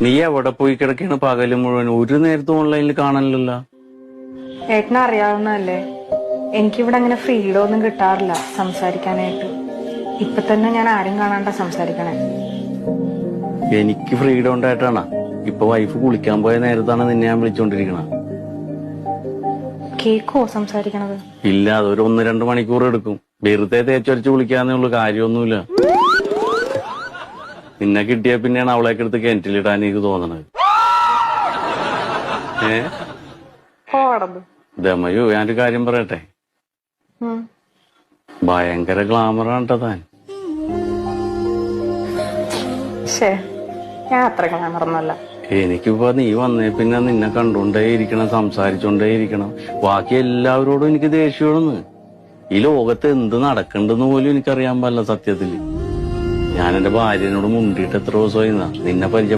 നീ എവിടെ പോയി കിടക്കാണ് പകല് മുഴുവൻ? ഒരു നേരത്തും ഓൺലൈനിൽ കാണാനില്ലല്ലോ. ഏട്ടനെ അറിയാവുന്നതല്ലേ, എനിക്കിവിടെ അങ്ങനെ ഫ്രീഡം ഒന്നും കിട്ടാറില്ല സംസാരിക്കാനായിട്ട്. ഇപ്പൊ തന്നെ ഞാൻ ആരും കാണാണ്ട സംസാരിക്കണേ. എനിക്ക് ഫ്രീഡം ഉണ്ടായിട്ടാണ്. ഇപ്പൊ വൈഫ് കുളിക്കാൻ പോയ നേരത്താണ് നിന്നെ ഞാൻ വിളിച്ചോണ്ടിരിക്കണ. കേക്കോ സംസാരിക്കണത്? ഇല്ല, അതൊരു 1-2 മണിക്കൂർ എടുക്കും. വെറുതെ തേച്ചൊരച്ച് വിളിക്കാന്നേ ഉള്ളു, കാര്യമൊന്നുമില്ല. നിന്നെ കിട്ടിയ പിന്നെയാണ് അവളേക്ക് എടുത്ത് കിണറ്റിലിടാൻ എനിക്ക് തോന്നണത്. ദമയോ, ഞാനൊരു കാര്യം പറയട്ടെ, ഭയങ്കര ഗ്ലാമറാണ് താൻ. ഞാൻ അത്ര ഗ്ലാമറൊന്നുമല്ല. എനിക്കിപ്പോ നീ വന്നേ പിന്നെ നിന്നെ കണ്ടോണ്ടേ ഇരിക്കണം, സംസാരിച്ചോണ്ടേ ഇരിക്കണം. ബാക്കി എല്ലാവരോടും എനിക്ക് ദേഷ്യമാണെന്ന്. ഈ ലോകത്ത് എന്ത് നടക്കണ്ടെന്ന് പോലും എനിക്കറിയാൻ പാടില്ല സത്യത്തില്. ഞാൻ എന്റെ ഭാര്യനോട് മുണ്ടിയിട്ട് എത്ര ദിവസമായി നിന്നെ പരിചയം